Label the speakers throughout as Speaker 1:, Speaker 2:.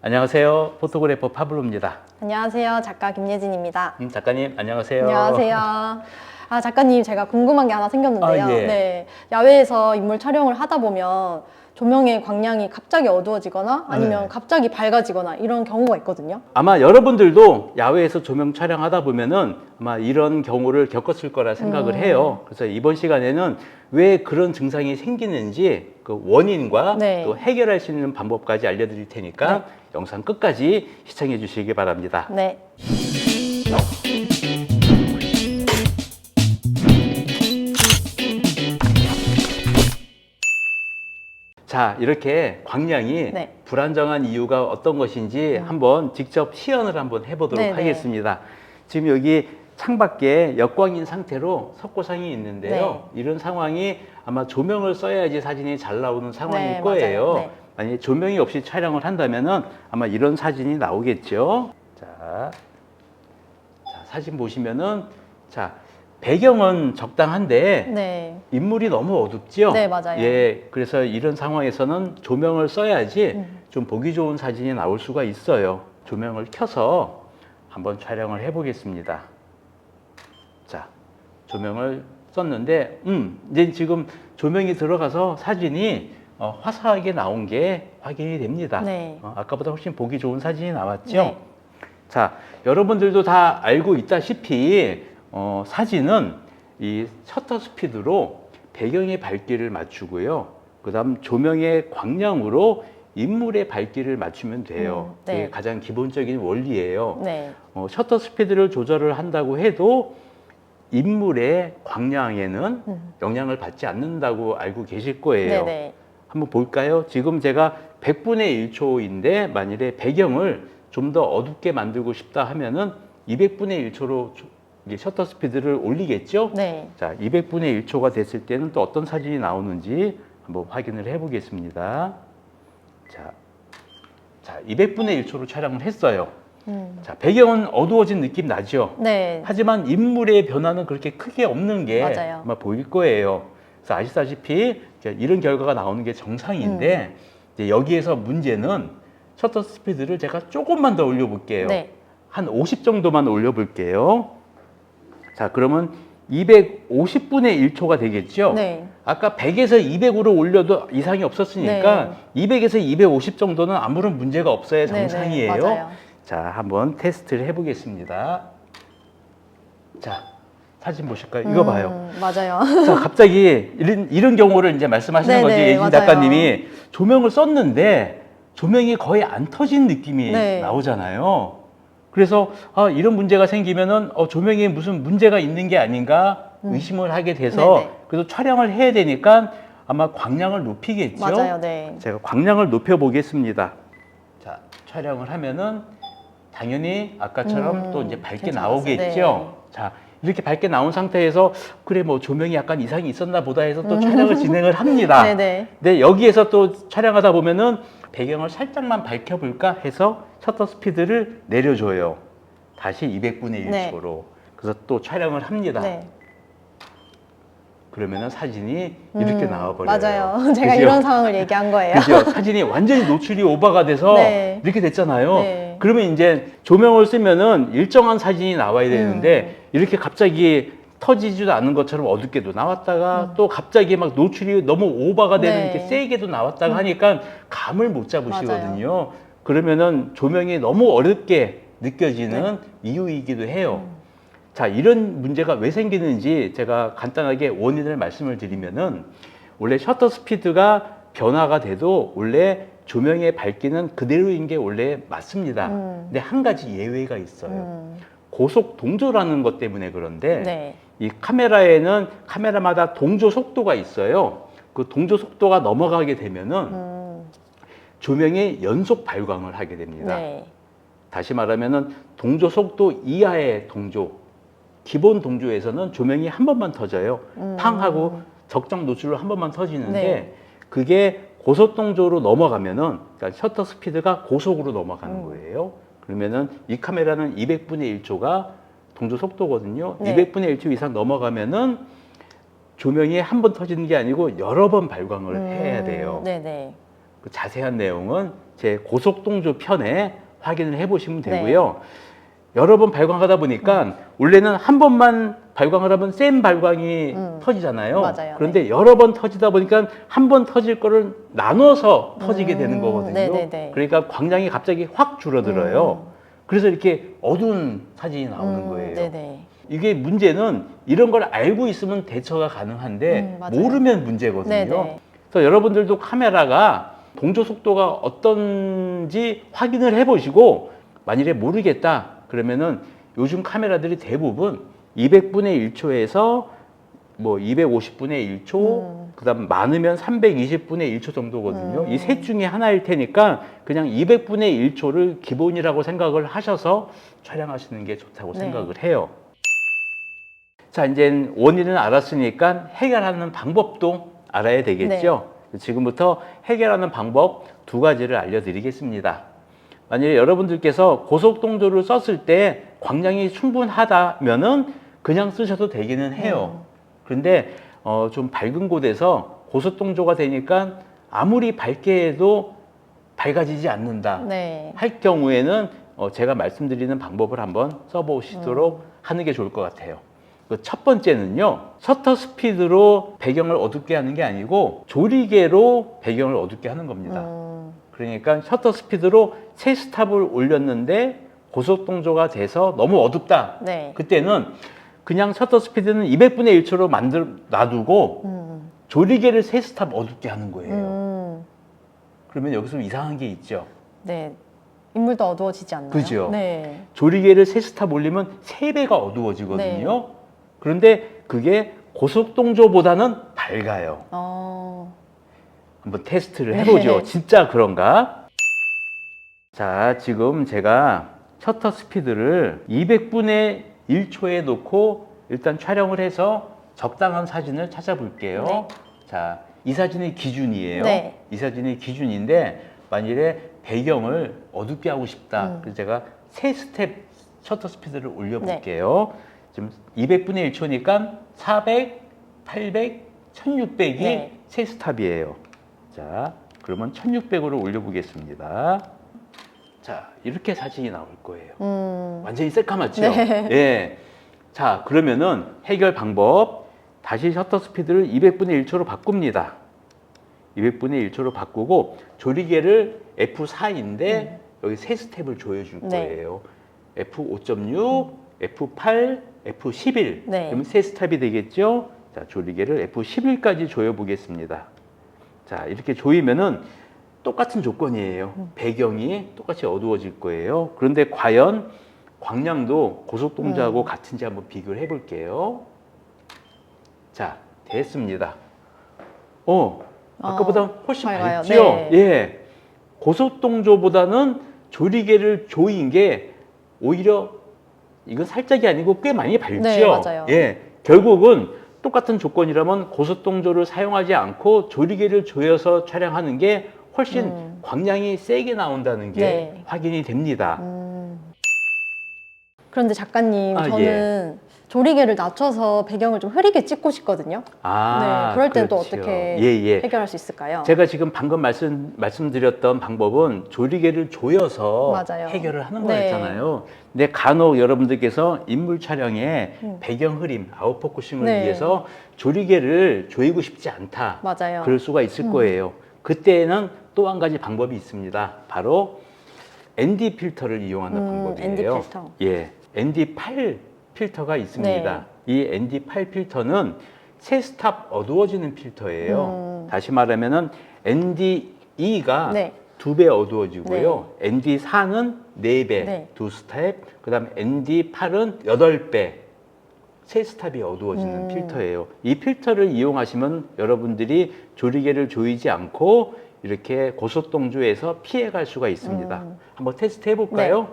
Speaker 1: 안녕하세요. 포토그래퍼 파블로입니다.
Speaker 2: 안녕하세요. 작가 김예진입니다.
Speaker 1: 작가님, 안녕하세요.
Speaker 2: 안녕하세요. 작가님, 제가 궁금한 게 하나 생겼는데요.
Speaker 1: 예.
Speaker 2: 네, 야외에서 인물 촬영을 하다 보면 조명의 광량이 갑자기 어두워지거나 아니면
Speaker 1: 네.
Speaker 2: 갑자기 밝아지거나 이런 경우가 있거든요.
Speaker 1: 아마 여러분들도 야외에서 조명 촬영하다 보면은 아마 이런 경우를 겪었을 거라 생각을 해요. 그래서 이번 시간에는 왜 그런 증상이 생기는지 그 원인과
Speaker 2: 네.
Speaker 1: 또 해결할 수 있는 방법까지 알려드릴 테니까
Speaker 2: 네.
Speaker 1: 영상 끝까지 시청해 주시기 바랍니다.
Speaker 2: 네.
Speaker 1: 자, 이렇게 광량이
Speaker 2: 네.
Speaker 1: 불안정한 이유가 어떤 것인지 한번 직접 시연을 한번 해보도록
Speaker 2: 네네.
Speaker 1: 하겠습니다. 지금 여기 창밖에 역광인 상태로 석고상이 있는데요. 이런 상황이 아마 조명을 써야지 사진이 잘 나오는 상황일
Speaker 2: 네,
Speaker 1: 거예요.
Speaker 2: 맞아요. 네.
Speaker 1: 만약에 조명이 없이 촬영을 한다면은 아마 이런 사진이 나오겠죠. 자, 사진 보시면은 자, 배경은 적당한데
Speaker 2: 네.
Speaker 1: 인물이 너무 어둡죠?
Speaker 2: 네, 맞아요.
Speaker 1: 예, 그래서 이런 상황에서는 조명을 써야지 좀 보기 좋은 사진이 나올 수가 있어요. 조명을 켜서 한번 촬영을 해 보겠습니다. 자, 조명을 썼는데, 이제 지금 조명이 들어가서 사진이 화사하게 나온 게 확인이 됩니다.
Speaker 2: 네.
Speaker 1: 아까보다 훨씬 보기 좋은 사진이 나왔죠?
Speaker 2: 네.
Speaker 1: 자, 여러분들도 다 알고 있다시피 사진은 이 셔터 스피드로 배경의 밝기를 맞추고요. 그 다음 조명의 광량으로 인물의 밝기를 맞추면 돼요.
Speaker 2: 네.
Speaker 1: 이게 가장 기본적인 원리예요.
Speaker 2: 네.
Speaker 1: 셔터 스피드를 조절을 한다고 해도 인물의 광량에는 영향을 받지 않는다고 알고 계실 거예요.
Speaker 2: 네네.
Speaker 1: 한번 볼까요? 지금 제가 100분의 1초인데 만일에 배경을 좀 더 어둡게 만들고 싶다 하면은 200분의 1초로 셔터 스피드를 올리겠죠?
Speaker 2: 네.
Speaker 1: 자, 200분의 1초가 됐을 때는 또 어떤 사진이 나오는지 한번 확인을 해 보겠습니다. 자, 200분의 1초로 촬영을 했어요. 자, 배경은 어두워진 느낌 나죠?
Speaker 2: 네.
Speaker 1: 하지만 인물의 변화는 그렇게 크게 없는 게
Speaker 2: 맞아요.
Speaker 1: 아마 보일 거예요. 그래서 아시다시피 이런 결과가 나오는 게 정상인데 이제 여기에서 문제는 셔터 스피드를 제가 조금만 더 올려볼게요.
Speaker 2: 네.
Speaker 1: 한 50 정도만 올려볼게요. 자, 그러면 250분의 1초가 되겠죠?
Speaker 2: 네.
Speaker 1: 아까 100에서 200으로 올려도 이상이 없었으니까
Speaker 2: 네.
Speaker 1: 200에서 250 정도는 아무런 문제가 없어야
Speaker 2: 네네,
Speaker 1: 정상이에요.
Speaker 2: 맞아요.
Speaker 1: 자, 한번 테스트를 해보겠습니다. 자, 사진 보실까요? 이거 봐요.
Speaker 2: 맞아요.
Speaker 1: 자, 갑자기 이런 경우를 이제 말씀하시는
Speaker 2: 네네,
Speaker 1: 거지. 예진
Speaker 2: 맞아요.
Speaker 1: 작가님이 조명을 썼는데 조명이 거의 안 터진 느낌이
Speaker 2: 네.
Speaker 1: 나오잖아요. 그래서 이런 문제가 생기면은 조명에 무슨 문제가 있는 게 아닌가 의심을 하게 돼서
Speaker 2: 네네.
Speaker 1: 그래서 촬영을 해야 되니까 아마 광량을 높이겠죠.
Speaker 2: 맞아요. 네.
Speaker 1: 제가 광량을 높여 보겠습니다. 자, 촬영을 하면은 당연히 아까처럼 또 이제 밝게
Speaker 2: 괜찮았어요.
Speaker 1: 나오겠죠. 자, 이렇게 밝게 나온 상태에서 그래 뭐 조명이 약간 이상이 있었나 보다 해서 또 촬영을 진행을 합니다.
Speaker 2: 네네.
Speaker 1: 근데 여기에서 또 촬영하다 보면은 배경을 살짝만 밝혀볼까 해서 셔터 스피드를 내려줘요. 다시 200분의 1초로. 그래서 또 촬영을 합니다.
Speaker 2: 네.
Speaker 1: 그러면은 사진이 이렇게 나와버려요.
Speaker 2: 맞아요. 제가
Speaker 1: 그죠?
Speaker 2: 이런 상황을 얘기한 거예요.
Speaker 1: 그죠? 사진이 완전히 노출이 오버가 돼서
Speaker 2: 네.
Speaker 1: 이렇게 됐잖아요.
Speaker 2: 네.
Speaker 1: 그러면 이제 조명을 쓰면은 일정한 사진이 나와야 되는데 이렇게 갑자기 터지지도 않은 것처럼 어둡게도 나왔다가 또 갑자기 막 노출이 너무 오버가 되는
Speaker 2: 네.
Speaker 1: 이렇게 세게도 나왔다가 하니까 감을 못 잡으시거든요. 그러면은 조명이 너무 어렵게 느껴지는 이유이기도 해요. 자, 이런 문제가 왜 생기는지 제가 간단하게 원인을 말씀을 드리면은 원래 셔터 스피드가 변화가 돼도 원래 조명의 밝기는 그대로인 게 원래 맞습니다. 근데 한 가지 예외가 있어요. 고속 동조라는 것 때문에 그런데
Speaker 2: 네.
Speaker 1: 이 카메라에는 카메라마다 동조 속도가 있어요. 그 동조 속도가 넘어가게 되면은 조명이 연속 발광을 하게 됩니다.
Speaker 2: 네.
Speaker 1: 다시 말하면은 동조 속도 이하의 동조, 기본 동조에서는 조명이 한 번만 터져요. 팡 하고 적정 노출로 한 번만 터지는데
Speaker 2: 네.
Speaker 1: 그게 고속 동조로 넘어가면은 그러니까 셔터 스피드가 고속으로 넘어가는 거예요. 그러면은 이 카메라는 200분의 1초가 동조 속도거든요.
Speaker 2: 네.
Speaker 1: 200분의 1초 이상 넘어가면은 조명이 한 번 터지는 게 아니고 여러 번 발광을 해야 돼요.
Speaker 2: 네네.
Speaker 1: 그 자세한 내용은 제 고속동조 편에 확인을 해보시면 되고요. 여러 번 발광하다 보니까 원래는 한 번만 발광을 하면 센 발광이 터지잖아요.
Speaker 2: 맞아요.
Speaker 1: 그런데 여러 번 터지다 보니까 한 번 터질 거를 나눠서 터지게 되는 거거든요.
Speaker 2: 네네네.
Speaker 1: 그러니까 광량이 갑자기 확 줄어들어요. 그래서 이렇게 어두운 사진이 나오는 거예요.
Speaker 2: 네네.
Speaker 1: 이게 문제는 이런 걸 알고 있으면 대처가 가능한데
Speaker 2: 맞아요.
Speaker 1: 모르면 문제거든요.
Speaker 2: 네네.
Speaker 1: 그래서 여러분들도 카메라가 동조 속도가 어떤지 확인을 해보시고 만일에 모르겠다 그러면은 요즘 카메라들이 대부분 200분의 1초에서 뭐 250분의 1초 그다음 많으면 320분의 1초 정도거든요. 이 셋 중에 하나일 테니까 그냥 200분의 1초를 기본이라고 생각을 하셔서 촬영하시는 게 좋다고 생각을 해요. 자, 이제 원인을 알았으니까 해결하는 방법도 알아야 되겠죠. 지금부터 해결하는 방법 두 가지를 알려드리겠습니다. 만약에 여러분들께서 고속동조를 썼을 때 광량이 충분하다면은 그냥 쓰셔도 되기는 해요. 그런데 좀 밝은 곳에서 고속동조가 되니까 아무리 밝게 해도 밝아지지 않는다 할 경우에는 제가 말씀드리는 방법을 한번 써보시도록 하는 게 좋을 것 같아요. 그 첫 번째는요, 셔터 스피드로 배경을 어둡게 하는 게 아니고 조리개로 배경을 어둡게 하는 겁니다. 그러니까 셔터 스피드로 3스탑을 올렸는데 고속동조가 돼서 너무 어둡다. 그때는 그냥 셔터 스피드는 200분의 1초로 놔두고 조리개를 3스탑 어둡게 하는 거예요. 그러면 여기서 이상한 게 있죠.
Speaker 2: 네. 인물도 어두워지지 않나요?
Speaker 1: 그죠?
Speaker 2: 네.
Speaker 1: 조리개를 3스탑 올리면 3배가 어두워지거든요. 그런데 그게 고속동조보다는 밝아요. 한번 테스트를 해보죠. 진짜 그런가? 자, 지금 제가 셔터 스피드를 200분의 1초에 놓고 일단 촬영을 해서 적당한 사진을 찾아볼게요. 자, 이 사진이 기준이에요. 이 사진이 기준인데 만일에 배경을 어둡게 하고 싶다. 그래서 제가 3스텝 셔터 스피드를 올려볼게요. 지금 200분의 1초니까 400, 800, 1600이 3스탑이에요. 자, 그러면 1600으로 올려보겠습니다. 자, 이렇게 사진이 나올 거예요. 완전히 새까맣죠? 예. 자, 그러면은 해결 방법. 다시 셔터 스피드를 200분의 1초로 바꿉니다. 200분의 1초로 바꾸고 조리개를 F4인데 여기 3스텝을 조여줄 거예요. F5.6, F8, F11. 그러면 3스텝이 되겠죠? 자, 조리개를 F11까지 조여보겠습니다. 자, 이렇게 조이면은 똑같은 조건이에요. 배경이 똑같이 어두워질 거예요. 그런데 과연 광량도 고속동조하고 같은지 한번 비교를 해볼게요. 자, 됐습니다. 아까보다 훨씬 밝죠? 예. 고속동조보다는 조리개를 조인 게 오히려 이건 살짝이 아니고 꽤 많이 밝죠?
Speaker 2: 맞아요.
Speaker 1: 예. 결국은 똑같은 조건이라면 고속동조를 사용하지 않고 조리개를 조여서 촬영하는 게 훨씬 광량이 세게 나온다는 게 확인이 됩니다.
Speaker 2: 그런데 작가님, 저는 조리개를 낮춰서 배경을 좀 흐리게 찍고 싶거든요. 그럴 때는 또 어떻게 해결할 수 있을까요?
Speaker 1: 제가 지금 방금 말씀드렸던 방법은 조리개를 조여서 해결을 하는 거였잖아요. 근데 간혹 여러분들께서 인물 촬영에 배경 흐림, 아웃포커싱을 위해서 조리개를 조이고 싶지 않다. 그럴 수가 있을 거예요. 그때는 또 한 가지 방법이 있습니다. 바로 ND 필터를 이용하는 방법이에요.
Speaker 2: ND 필터.
Speaker 1: 예, ND8 필터가 있습니다. 이 ND8 필터는 3스탑 어두워지는 필터예요. 다시 말하면은 ND2가 2배 어두워지고요. ND4는 4배, 2스텝. 그 다음 ND8은 8배, 3스탑이 어두워지는 필터예요. 이 필터를 이용하시면 여러분들이 조리개를 조이지 않고 이렇게 고속동조에서 피해갈 수가 있습니다. 한번 테스트 해볼까요?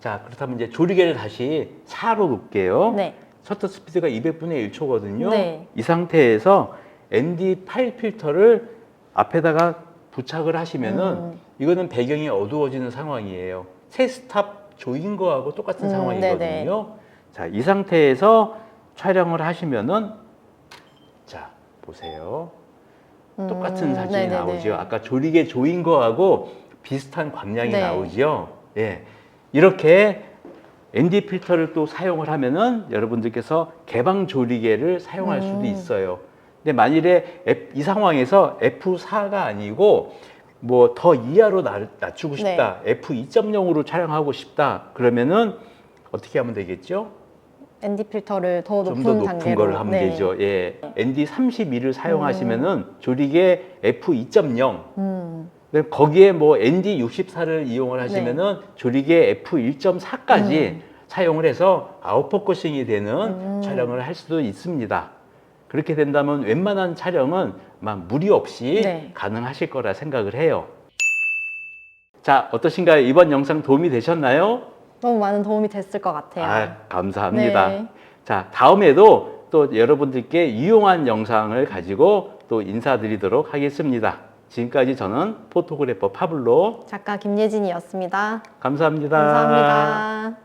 Speaker 1: 자, 그렇다면 이제 조리개를 다시 4로 놓을게요. 셔터 스피드가 200분의 1초거든요. 이 상태에서 ND8 필터를 앞에다가 부착을 하시면은 이거는 배경이 어두워지는 상황이에요. 3스탑 조인 거하고 똑같은 상황이거든요. 자, 이 상태에서 촬영을 하시면은 자, 보세요. 똑같은 사진이 나오죠. 아까 조리개 조인 거하고 비슷한 광량이 나오죠. 예. 이렇게 ND 필터를 또 사용을 하면은 여러분들께서 개방 조리개를 사용할 수도 있어요. 근데 만일에 이 상황에서 F4가 아니고 뭐 더 이하로 낮추고 싶다, F2.0으로 촬영하고 싶다, 그러면은 어떻게 하면 되겠죠?
Speaker 2: ND 필터를 더
Speaker 1: 좀
Speaker 2: 높은
Speaker 1: 더 높은
Speaker 2: 단계로
Speaker 1: 걸 하면 되죠. 예. ND 32를 사용하시면은 조리개 F2.0. 거기에 뭐 ND 64를 이용을 하시면은 조리개 F1.4까지 사용을 해서 아웃포커싱이 되는 촬영을 할 수도 있습니다. 그렇게 된다면 웬만한 촬영은 막 무리 없이 가능하실 거라 생각을 해요. 자, 어떠신가요? 이번 영상 도움이 되셨나요?
Speaker 2: 너무 많은 도움이 됐을 것 같아요.
Speaker 1: 감사합니다. 자, 다음에도 또 여러분들께 유용한 영상을 가지고 또 인사드리도록 하겠습니다. 지금까지 저는 포토그래퍼 파블로
Speaker 2: 작가 김예진이었습니다.
Speaker 1: 감사합니다.
Speaker 2: 감사합니다.